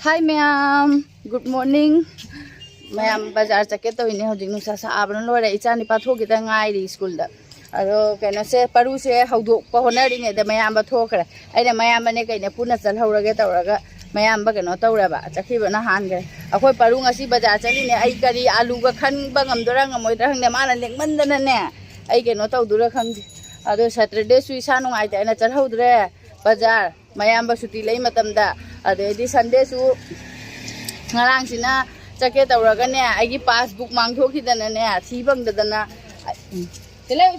Hi ma'am, good morning. Ma'am bazar chake to ine hojik nusa sa abran lore icha ni patho kita ngai ri school da. Ado kaino se paru se haudok pa honari ne da ma'am ba thokra. Aina ma'am ne kaine puna chal hauraga tawraga ma'am ba kaino tawraba chakhi bana han ga. Akoi paru ngasi bazar chali ne ai kari alu ga khan ba ngamdora ngamoidra hangne mana lengmandana ne. Ai kaino tawdura khangdi. Ado Saturday su isa nungai ta ina chal haudre bazar ma'am ba suti lei matamda. Adi Sunday su ngarang sina chake tawraga ne aigi passbook mangthokidana ne thibangdana silai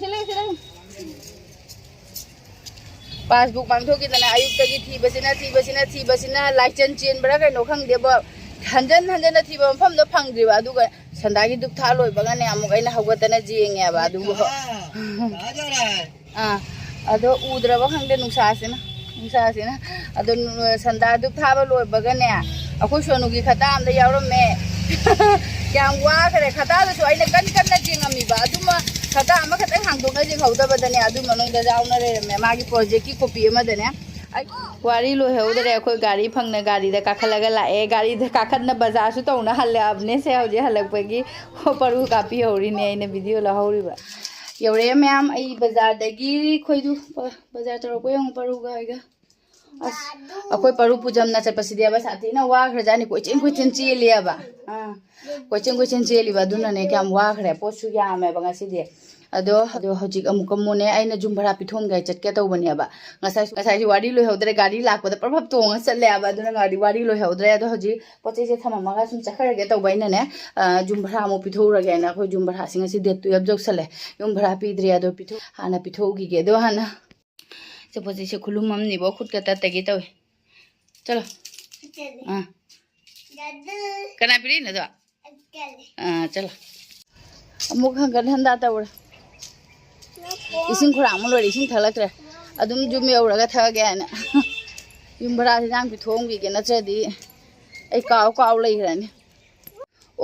passbook mangthokidana ayuktagi thibasina license chen bra kaino khangdeba hanjan thiba mafam do phangdriba aduga sandagi duk tha loibaga ne amuk aina hawgatana jenge ba adu ado udraba khangde nungsasina ado sanda duk thaba loibaga ne akoi sonugi khata amda yaurame kyam wa khare khata so aina kan na jingami ba aduma khata ama khata hangdona jing hawdaba dane adu manung da jauna re me magi project ki copy ama dane wari lo heudare akoi gari phangna gari da kakhalaga la e gari da kakhatna bazar su tawna halle abne se hoje halakpagi paru kapi hori ne aina video la hori ba yaure ma'am ai bazar dagi khoidu bazar taro ko yang paru ga aiga akoi paru pujam na chapasidi aba sathi na wa khra jani koichin cheli aba koichin cheli ba duna ne kyam wa khre posu ya me ba ngasi de ado hojik amuk mone aina jumbara pithom gai chatke to bani aba ngasai wari lo hodre gari lakpa da prabhap tong challe aba duna gari wari lo hodre ado hoji poche se thamama ga sum chakhar ge to baina ne jumbara mo pithora ge na ko jumbara singa si de tu abjok sale jumbara pidri ado pitho hana pitho gi ge do hana se poche se khulum am ni bo khut ka ta tagi to chalo kana piri na do chalo amuk hangan handa ta ur ising khura mo lori ising thalakre adum jum yauraga thage na yumbara jang pithong gi ge na chadi ai kaw lei grani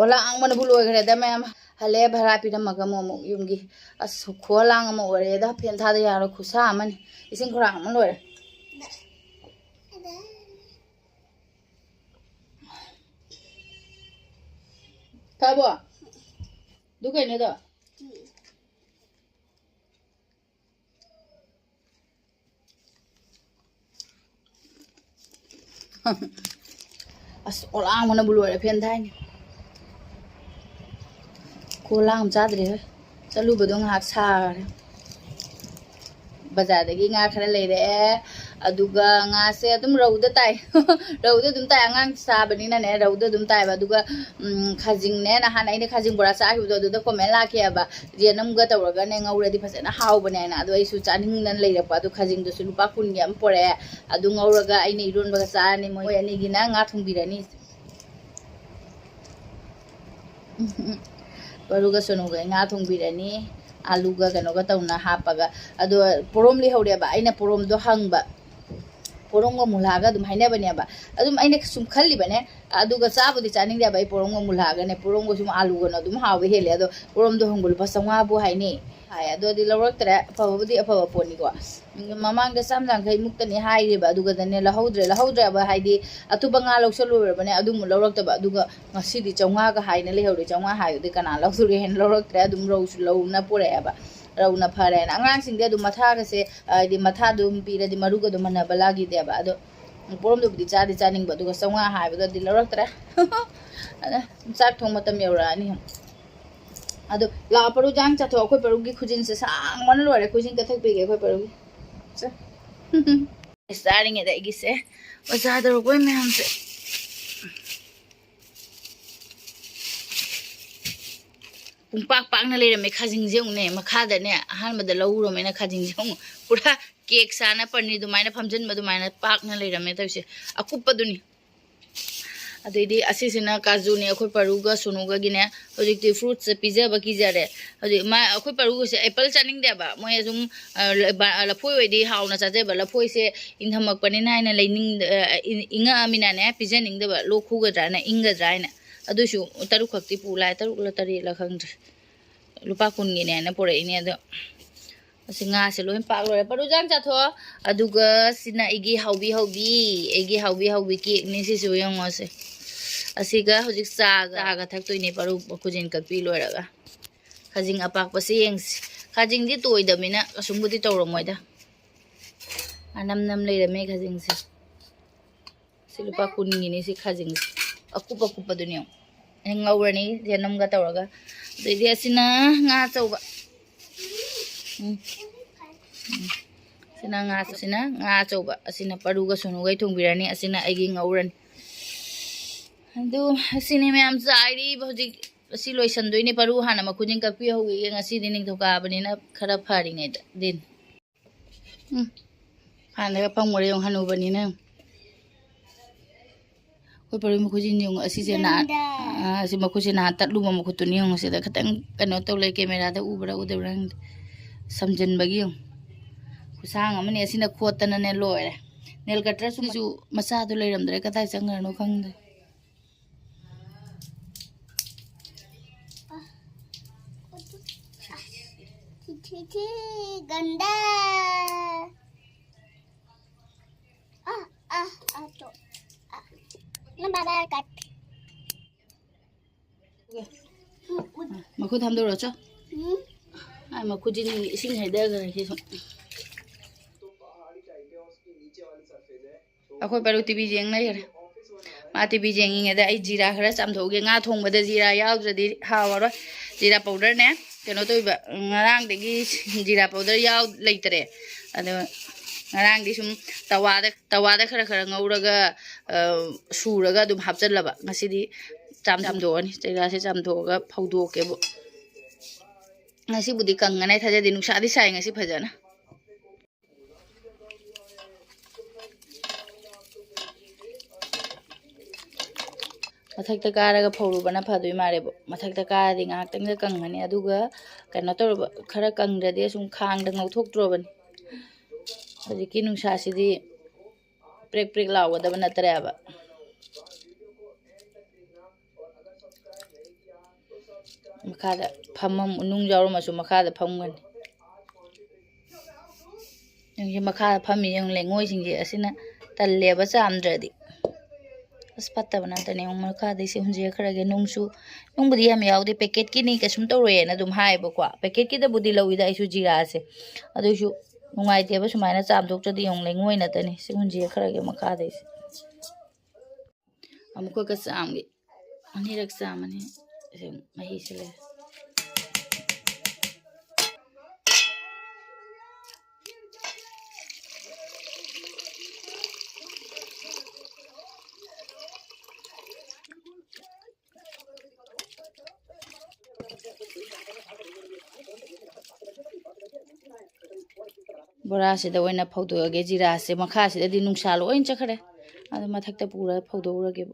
ola ang man bulo gre da ma'am hale bhara pida maga mo yumgi as kholang mo ore da phen tha da yaro khusa amani ising khura mo lori tabo dukai ne da as olang mana bulu ada phen thai ni kolang chadre he chalu badong hak sa bazar dagi nga khara leire aduga nga se adum rauda tai rauda dum tai angang sa bani na ne rauda dum tai ba aduga khajing ne na han aine khajing bora sa hibu do comment la ke ba jenam ga tawraga ne ngauradi phasena haw bane na adu ai su chaning nan leire pa adu khajing do su lupa kun yam pore adu ngauraga aine iron ba sa ni moi ani gina nga thungbirani baruga sonuga nga thungbirani aluga kanoga tawna hapaga ado porom li hawre ba aina porom do hangba porongo mulaga dum haina bane ba adum aina sum khalli bane aduga sabudi chaning da bai porongo mulaga ne porongo sum aluga no dum hawe hele ado porom do hangul pasanga bu haini hai ado di lawrak tra pabudi apaba poni ko mamang da samjang khai muktani haire ba aduga dane lahodre ba haidi atuba nga lawsalu bane adum lawrak ta ba aduga ngasi di chawnga ga haina le hawre chawnga hayu de kana lawsuri hen lawrak tra adum rowsu lawna pore ba rauna phare na angang sing de du matha ga se di matha dum pira di maru ga du mana balagi de ba ado porom du di chaning ba du ga sawnga hai ba di lawrak tra ana chak thong matam yaura ni ado la paru jang cha tho khoi paru gi khujin se sang man lore khujin ka thak pe ge khoi paru cha starting it gi se baza da roi me ham se pak na le me khajing jeng ne makha da ne han ma da lawro me na khajing jeng pura cake sana pani du maina phamjin ma du maina pak na le me ta se akup du ni adedi asisina kaju ne khoi paruga sunuga gine hojik ti fruits pizza ba ki jare hojik ma khoi paruga se apple chaning de ba moi zum la phoi oi di hauna cha je ba la phoi se inhamak pani na na leining inga amina ne pizza ning de ba lo khu ga dra na inga dra na adu shu taru khakti pu lai taru la tari la khang lupa kun gi ne na pore ini ado ꯑꯁꯤ ꯉꯥꯁꯦ ꯂꯣꯏ ꯄꯥꯛ ꯂꯣꯏꯔꯦ ꯄꯔꯨꯖꯥꯡ ꯆꯥꯊꯣꯛ ꯑꯗꯨꯒ ꯁꯤꯅ ꯑꯩꯒꯤ ꯍꯥꯎꯕꯤ ꯀꯦꯛꯅꯤ ꯁꯤꯁꯨ ꯌꯦꯡꯉꯣꯁꯦ ꯑꯁꯤꯒ ꯍꯧꯖꯤꯛ ꯆꯥꯒ ꯊꯛꯇꯣꯏꯅꯦ ꯄꯔꯨ ꯈꯨꯖꯤꯟ ꯀꯛꯄꯤ ꯂꯣꯏꯔꯒ ꯈꯥꯖꯤꯡ ꯑꯄꯥꯛꯄꯁꯦ ꯌꯦꯡꯁꯤ ꯈꯥꯖꯤꯡꯗꯤ ꯇꯣꯏꯗꯕꯅꯤꯅ ꯀꯩꯁꯨꯝꯕꯨꯗꯤ ꯇꯧꯔꯝꯃꯣꯏꯗ ꯑꯅꯝ ꯂꯩꯔꯝꯃꯦ ꯈꯥꯖꯤꯡꯁꯦ ꯁꯤ ꯂꯨꯄꯥ 10ꯒꯤꯅꯤ ꯁꯤ ꯈꯥꯖꯤꯡꯁꯦ ꯑꯀꯨꯞꯄꯗꯨꯅꯤ ꯑꯩꯅ ꯉꯧꯔꯅꯤ ꯌꯦꯅꯝꯒ ꯇꯧꯔꯒ ꯑꯗꯩꯗꯤ ꯑꯁꯤꯅ ꯉꯥ ꯑꯆꯧꯕ ꯑꯁꯤꯅ ꯉꯥ ꯑꯆꯧꯕ ꯑꯁꯤꯅ ꯄꯔꯨꯒ ꯁꯨꯅꯨꯒꯩ ꯊꯣꯡꯕꯤꯔꯅꯤ ꯑꯁꯤꯅ ꯑꯩꯒꯤ ꯉꯧꯔꯅꯤ ꯑꯗꯨ ꯑꯁꯤꯅꯤ ꯃꯌꯥꯝ ꯆꯥꯏꯔꯤꯕ ꯍꯧꯖꯤꯛ ꯑꯁꯤ ꯂꯣꯏꯁꯟꯗꯣꯏꯅꯦ ꯄꯔꯨ ꯍꯥꯟꯅ ꯃꯈꯨꯖꯤꯟ ꯀꯛꯄꯤꯍꯧꯒꯦꯉꯁꯤꯗꯤ ꯅꯤꯡꯊꯧꯀꯥꯕꯅꯤꯅ ꯈꯔ ꯐꯔꯤꯉꯩꯗ ꯗꯤꯟ ꯍꯥꯟꯅꯒ ꯐꯪꯉꯨꯔꯦ ꯌꯦꯡꯉꯨ ꯍꯅꯨꯕꯅꯤꯅ ꯑꯩꯈꯣꯏ ꯄꯔꯨ ꯃꯈꯨꯖꯤꯟ ꯌꯦꯡꯉꯨ ꯑꯁꯤꯁꯦ ꯑꯁꯤ ꯃꯈꯨꯠꯁꯦ ꯅꯍꯥꯟ ꯇꯠꯂꯨꯕ ꯃꯈꯨꯠꯇꯨꯅꯤ ꯌꯦꯡꯉꯨ ꯁꯤꯗ ꯈꯤꯇꯪ ꯀꯩꯅꯣ ꯇꯧ ꯂꯩ ꯀꯦꯃꯦꯔꯥꯗ ꯎꯕ꯭ꯔꯥ ꯎꯗꯕ꯭ꯔꯥ ꯈꯪꯗꯦ ꯁꯝꯖꯟꯕꯒꯤ ꯌꯦꯡꯉꯨ ꯈꯨꯁꯥꯡ ꯑꯃꯅꯤ ꯑꯁꯤꯅ ꯈꯣꯠꯇꯅꯅꯦ ꯂꯣꯏꯔꯦ ꯅꯦꯜ ꯀꯇꯔꯁꯨ ꯃꯆꯥꯗꯣ ꯂꯩꯔꯝꯗ꯭ꯔꯦ ꯀꯗꯥꯏ ꯆꯪꯈ꯭ꯔꯅꯣ ꯈꯪꯗꯦ गंदा तो बाबा कट मखु थमदोरो चो मखु जी इसिंग हैदगरे के अखोय परू टीवी जेंग लेरे मा टीवी जेंगिंगेदा आई जीरा खरा चामथोगे nga thongbada जीरा यावद्रदि हावरो जीरा पाउडर ने keno toiba ngarang degi jira powder yaw leitere ado ngarang di sum tawada khara ngauraga suraga dum hapchalaba ngasidi cham doani jira se cham thoga phaudoke bo ngasi budi kanganai thajadi nungsa di sai ngasi phajana मथक्ता कारागा फौरुबना फदोइ मारेबो मथक्ता कारादि ngaktang da kangani aduga kano torba khara kangdrade sum khangda ngauthoktrobani hojiki nungsa sidi prek lawgadaba natareba makada phammam nung jawramasu makada phamgani nungji makada phammi yang lengoi singje asina talleba chamdradi बस पत्ता बनाते नहीं उम्र का देसी हुंजे खरा के नूंग बुद्धि हम याव दे पैकेट की नहीं कसम तो रोए ना तुम हाय बकवा पैकेट की तो बुद्धि लवी दा इशू जीरा से अदुशु नुंगाई ते बस मायना चाम दोक चदी यों लेंगोय ना तने से हुंजे खरा के मखा देसी हमको का साम गे अनिरक सामने से मही से ले बोरा से दवैना फौदोगे जीरा से मखा से दि नुंसा लोइन चखरे आदा मथक्ता पूरा फौदोरगे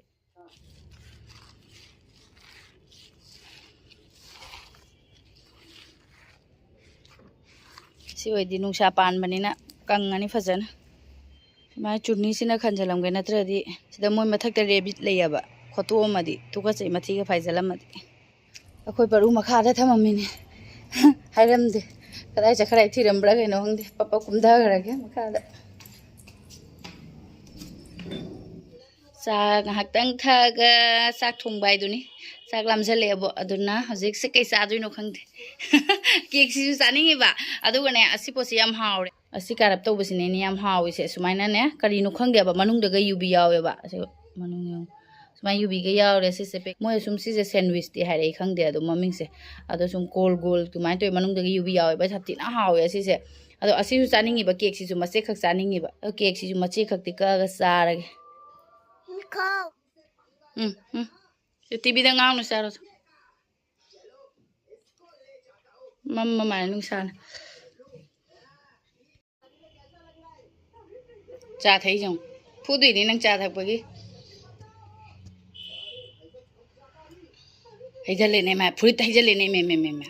सी ओइदि नुंसा पान बनिना कंगनी फजन मा चुन्नी सिना खंजलमगे नत्रदि सिदा मोय मथक्ता रेबिट लेयाबा खोतो मदि तुका चै मथि के फाइजलमदि अखोय परू मखादा थममिने हाइरमदे कदाई चखराई थिरमब्रा कइनो हंगदे पप्पा कुमधागरागे मखादा sak ngahakhtang thaga sak thongbai duni sak lamjaleabo aduna hojik se kai chaduino khangde cake si chaningi ba aduga ne asi posi yam haure asi karap tobasine ne yam hawi se sumaina ne karino khangde ba manung daga yubi yawe ba se manung yong sumai yubi ga yaure se se pe moi sum si se sandwich ti hare khangde adu maming se adu sum gol tumai to manung daga yubi yawe ba thati na hawe asi se adu asi su chaningi ba cake si su mache khak chaningi ba cake si su mache khak ti ka ga charage TV da ngang no saro mamma mai nung san cha thai jong phu dui ni nang cha thak pagi hai jale ne ma phu tai jale ne me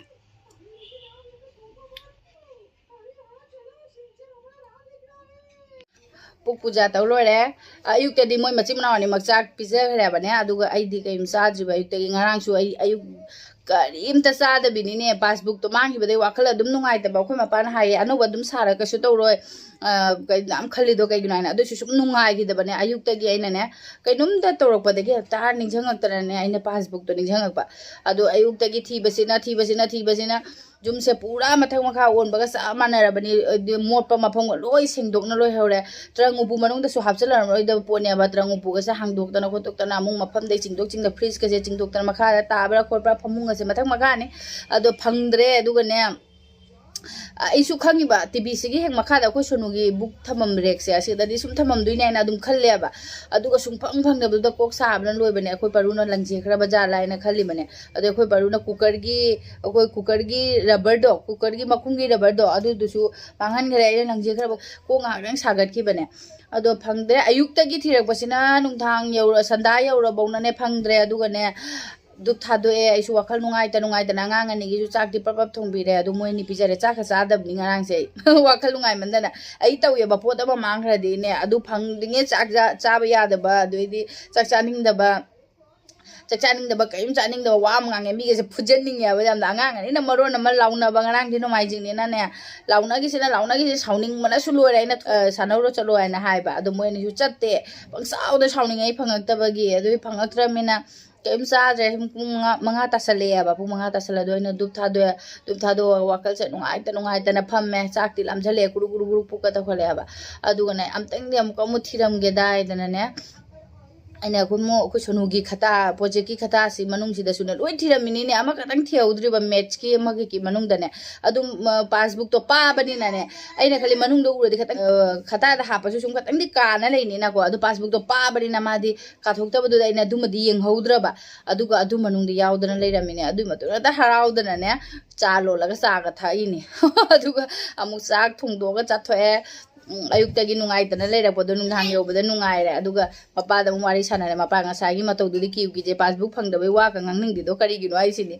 puk puja taw lore ayuk te di moi machi mana ni makchak pizza khare bane aduga ai di kaim sa jiba ayuk te ngarang su ai ayuk करीमता चादबीने passbook तो मांगी वाखल अदुम नुंगाइतबा अखोय मपान हाय अनौब अदुम सारा कशु तौरोय नाम खलिदो कईगिनो हायना अदुसु सुम नुंगाइगिदबने अयुक्तगी अइनाने कइनुमदा तौरकपदगी हप्ता निंजंगक्तरने अइना passbook तो निंजंगकपा अदु अयुक्तगी थीबसिना जुम से पूरा मथक मखा ओनबगा सा मानरबनी मोटपा मफंग लोय सेंगदोकना लोय हौरे ट्रंगुपु मनोंदसु हापचलरमोइद पोनेबा ट्रंगुपुगसा हांगदोक्तना खोतोक्तना अमुंग मफमदे चिंगदोक फ्रिज कसे चिंगदोक्तना मखा ताबरा खोटपा फमुंगसे मथक मखाने अदो फंगद्रे अदुगने ऐसु खंगिबा टीवी सिगी हेक मखादा अखोय सोनुगी बुक थमम रेक्से असिददी सुम थमम दुइने ना दुम खल्लेबा अदुगा सुम फंग फंगदबदा कोक साबना लोइबने अखोय परुना लंजे खरा बजार लाइना खल्ली बने अदो अखोय परुना कुकर की रबर दो कुकर की मखुंगी रबर दो अदुदुसु पांगन खरे आइना लंजे खरा को ngaang सागत की बने अदो फंगद्रे अयुक्तगी थिरकपसिना नुंथांग यौरा संदा यौरा बौनाने फंगद्रे अदुगने दुख थादोए ऐसु वखल नुंगाइतना nganganigisu chakti papap thongbire adu moini pijare chakha chadabni ngarang se वखल नुंगाइ mandana ai tawye ba pot ama manghradi ne adu phangdinge chaba yadaba aduidi chakchaning daba kaim chaning da wa mangange mi ge phujanning ya ba yamda angang ani na maro na mal launa ba ngarang dino mai jing ni na ne launa gi sauning mana su loi rai na sanawro chalo ai na hai ba adu moini su chatte pang sau da sauning ai phangak ta ba gi adu phangak tra mina kém xa rồi mga tasale ba pu mga tasala do ina dup thado wakal se nungai ta na pham me chak ti lam jale guru pu ka ta khole ba adu ga nai am tang dem ko mu thiram ge dai dana ne aina ko sonugi khata project ki khata si manung si da sunal oi thiramini ne ama ka tang thiaudri ba match ki ama ki manung da ne adum passbook to pa bani na ne aina khali manung do uradi khata da ha pa su sum ka tang di ka na leini na ko adu passbook to pa bani na ma di ka thok ta bu da aina dum di yeng houdra ba adu ga adu manung di yaudana leiramini adu ma to da haraudana ne cha lo la ga sa ga thai ni adu ga amu sak thung do ga cha thoe अयुक्तगी नुंगाइतना लेरपदो नुंधांग योबदा नुंगाइरे अदुगा मपादा मुवारी सानारे मपा ngसागी मतौदुदि किउगिजे पासबुक फंगदबे वा का ngangningदिदो करिगिनो आइसिनि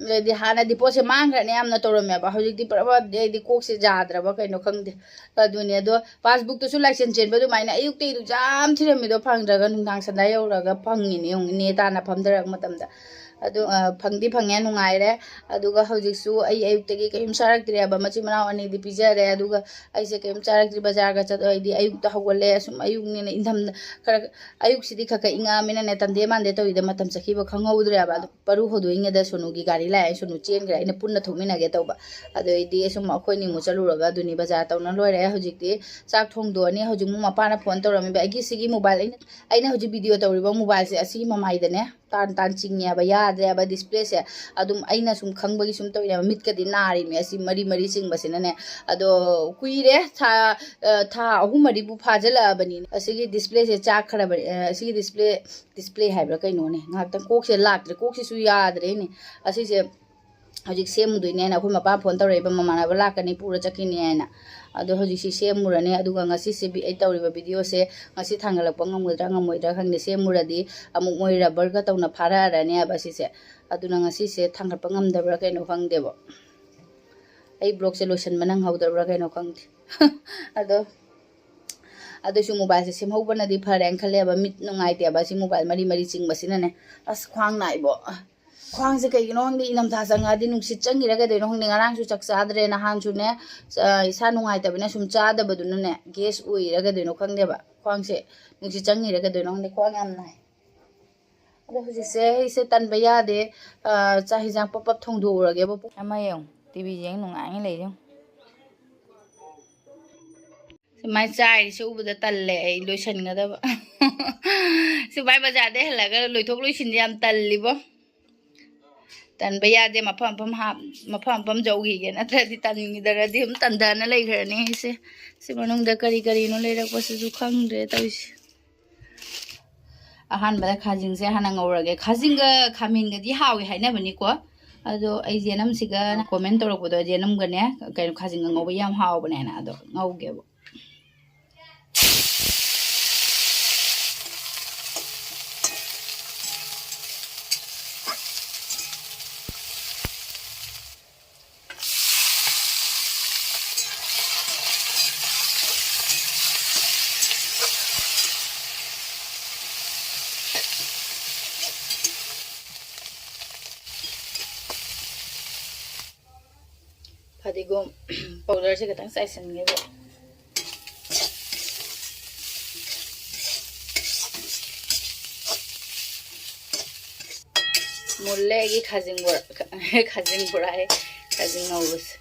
लेदि हाना डिपोसे मांग्राने यामना तोरमे बा हजिकदि परबा देदि कोकसे जाद्रबा कइनो खंगदे अदुने दो पासबुक तो सु लाइसेंस चेनबदु माइना अयुक्तै दु जाम थिरमिदो फंगद्रगा नुंधांग संदा यौरगा फंगिनि ने ताना फमदरक मतमदा अदु फंगदि फंगे नुंगाइरे अदुगा हजिकसु अयुक्तगी कइम सारक्तिरेबा मचि मनाव अनि दि पिजरे अदुगा अइसे कइम सारक्ति बाजार गा चद अइदि अयुक्ता हगले सुम अयुक्नि ने इंधम खर अयुक्सिदि खक इंगा मिना ने तंदे मानदे तविदे मतम सखिबो खंगौद्रेबा अदु परू होदोइंगे द सोनुगी गाड़ी लाय सोनु चेनग्रा इन पुन्ना थोमिनागे तौबा अदु इदि सुम अखोइनि मु चलुरगा दुनि बाजार तौना लोइरे हजिकति चाक थोंगदोनि हजिक मु मपाना फोन तौरमि बा अगी सिगी मोबाइल अइना हजिक वीडियो तौरिबा मोबाइल से असि ममाइदने तान चिंगया याद्रेबा डिस्प्ले से अदुम अइना सुम खंगबगी सुम तौया मिटकदि नारि मे असि मरी चिंगबसिने ने अदो कुइरे था अहु मरी बु फाजलाबनी असि डिस्प्ले से चाक खरा असि डिस्प्ले हाइब्रा कइनो ने ngakta कोक से लाक्रे कोक से सु याद्रे ने असि से हजिक सेमुदुइने ना अखोय मपा फोन तौरेबा ममाना बला कनि पूरा चकिनि आइना अदो हजिक सि सेमुरने अदुगा ngasi से बि ai तौरिबा वीडियो से ngasi थांगलप ngमोइद्रा खंगने सेमुरदि अमुक मोइ रबर का तौना फारारने अबसि से अदुना ngasi से थांगलप ngमदब्रा कइनो खंगदेबो ai ब्लॉग से लोशन मनंग हौदब्रा कइनो खंगदे अदो मोबाइल से सेमहौबनदि फरे खलेबा मिट नुंगाइतेबा सि मोबाइल मरी चिंगबसिनने अस ख्वांग नाइबो ख्वांग से कई नोंग इनम था संगादी नुंसित चंगिरगे दे नोंग ngarang su chak chadre na han su ne isa nungaitabine sum chadabaduna ne gas uirage de no khangdeba ख्वांग से नुंसित चंगिरगे दे नोंग ख्वांग याम नाइ अदो हुजि से तन बया दे चाहि जां पप थोंदोरगे बो अमा यं टीवी जें नुंगाइ ले जों माइ चाइ से उबदा तल्ले ai लोइसनगदबा से बाय बाजार दे हलगा लोइथोक लोइसिन याम तल्लिबो तन यादे मफम जौगी नत्रदी तनदरदी हम तंदना लेखरने से मनुंग करी करीनो लेरकपसु खंगद्रे तौइसे अहानबदा खाजिंग से हाना ngौरगे खाजिंग खामिंगदि हावे हाइनाबनिको अदो ai जेनम सिगा कमेंट तौरकपदो जेनम गने कइ खाजिंग ngौबा याम हावबने ना अदो ngौगेबो ꯐꯗꯤꯒꯣꯝ ꯄꯥꯎꯗꯔꯁꯦ ꯈꯤꯇꯪ ꯆꯥꯏꯁꯤꯟꯒꯦꯕ मुल्ले की खाजिंग बुरा है खाजिंग ngꯧꯕꯁꯦ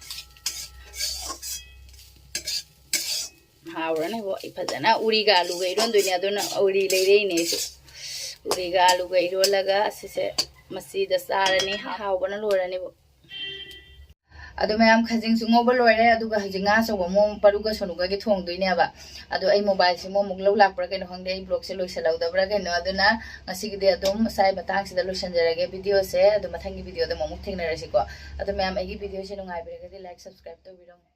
हावरने वो फजना उरीगा आलूगा इरोंदोइने अदुना उरी लेरेइने सु उरीगा आलूगा इरोलगा सिसे मसीदा चारनी हावबना लोरनी बो अदो मैम खजिंग सु ngौबा लोइरे अदुगा हजिंगा सौबा मो परुगा सोनुगा के थोंगदोइनेबा अदो आई मोबाइल से मो मुक लौ लाकप्रा केनो खंगदे आई ब्लॉग से लोइसलाउदबरा केनो अदुना ngasiगदे अदुम साइ मतंग सिदा लोइसनजरगे वीडियो से अदु मथंगी वीडियो दे मो मुक थेंगनरसिको अदो मैम आई वीडियो से नुंगाइबिरगदे लाइक सब्सक्राइब तो बिरम